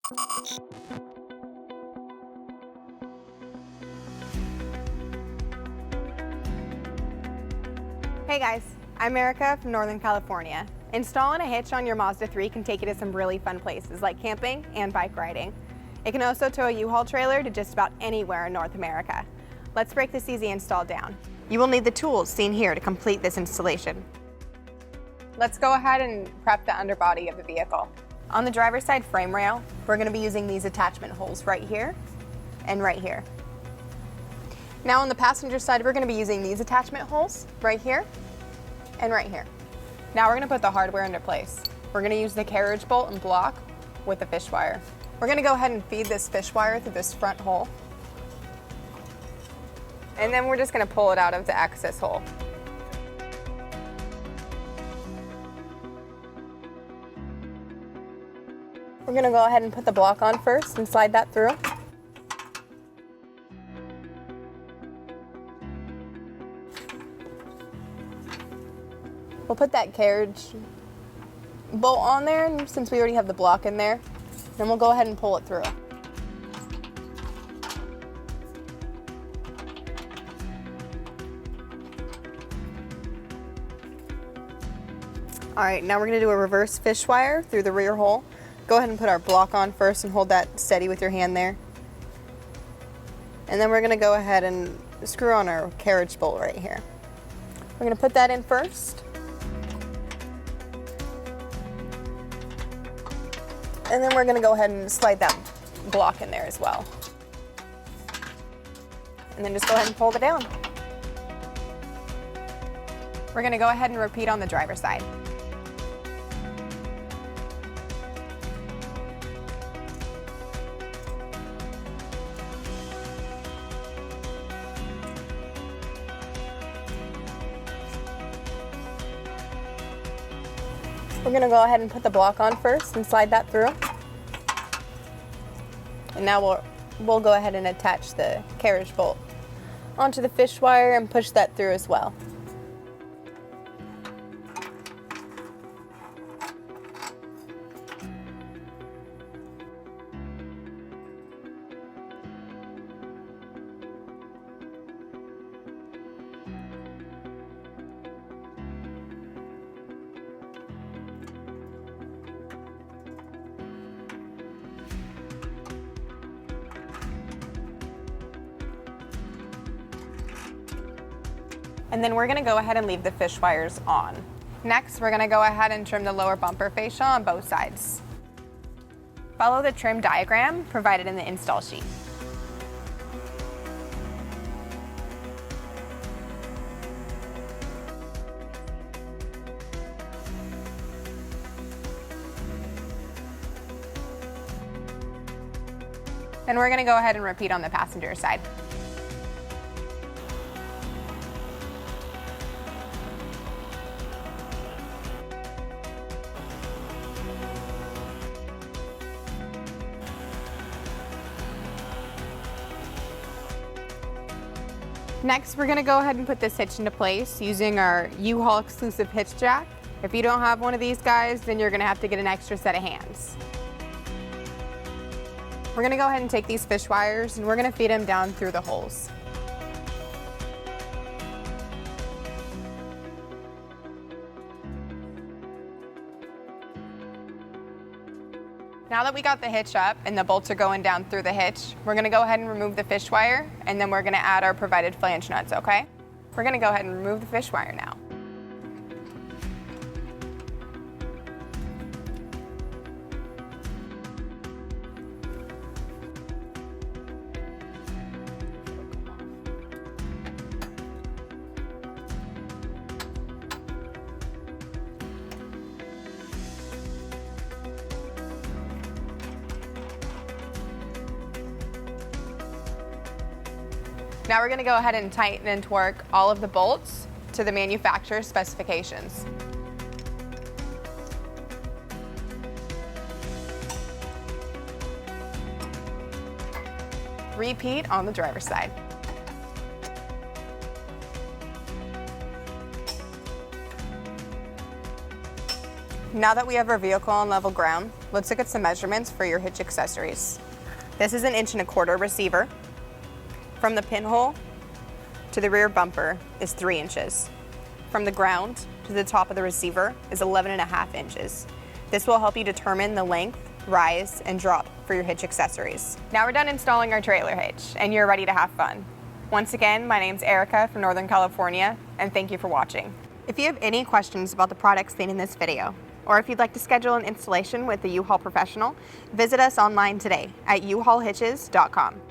Hey guys, I'm Erica from Northern California. Installing a hitch on your Mazda 3 can take you to some really fun places like camping and bike riding. It can also tow a U-Haul trailer to just about anywhere in North America. Let's break this easy install down. You will need the tools seen here to complete this installation. Let's go ahead and prep the underbody of the vehicle. On the driver's side frame rail, we're going to be using these attachment holes right here and right here. Now on the passenger side, we're going to be using these attachment holes right here and right here. Now we're going to put the hardware into place. We're going to use the carriage bolt and block with the fish wire. We're going to go ahead and feed this fish wire through this front hole. And then we're just going to pull it out of the access hole. We're going to go ahead and put the block on first and slide that through. We'll put that carriage bolt on there, and since we already have the block in there, then we'll go ahead and pull it through. All right, now we're going to do a reverse fish wire through the rear hole. Go ahead and put our block on first and hold that steady with your hand there. And then we're going to go ahead and screw on our carriage bolt right here. We're going to put that in first. And then we're going to go ahead and slide that block in there as well. And then just go ahead and pull it down. We're going to go ahead and repeat on the driver's side. We're going to go ahead and put the block on first and slide that through. And now we'll go ahead and attach the carriage bolt onto the fish wire and push that through as well. And then we're going to go ahead and leave the fish wires on. Next, we're going to go ahead and trim the lower bumper fascia on both sides. Follow the trim diagram provided in the install sheet. Then we're going to go ahead and repeat on the passenger side. Next, we're going to go ahead and put this hitch into place using our U-Haul exclusive hitch jack. If you don't have one of these guys, then you're going to have to get an extra set of hands. We're going to go ahead and take these fish wires and we're going to feed them down through the holes. Now that we got the hitch up and the bolts are going down through the hitch, we're going to go ahead and remove the fish wire, and then we're going to add our provided flange nuts, okay? We're going to go ahead and remove the fish wire now. Now we're going to go ahead and tighten and torque all of the bolts to the manufacturer's specifications. Repeat on the driver's side. Now that we have our vehicle on level ground, let's look at some measurements for your hitch accessories. This is an 1.25 inch receiver. From the pinhole to the rear bumper is 3 inches. From the ground to the top of the receiver is 11.5 inches. This will help you determine the length, rise, and drop for your hitch accessories. Now we're done installing our trailer hitch, and you're ready to have fun. Once again, my name's Erica from Northern California, and thank you for watching. If you have any questions about the products seen in this video, or if you'd like to schedule an installation with a U-Haul professional, visit us online today at uhaulhitches.com.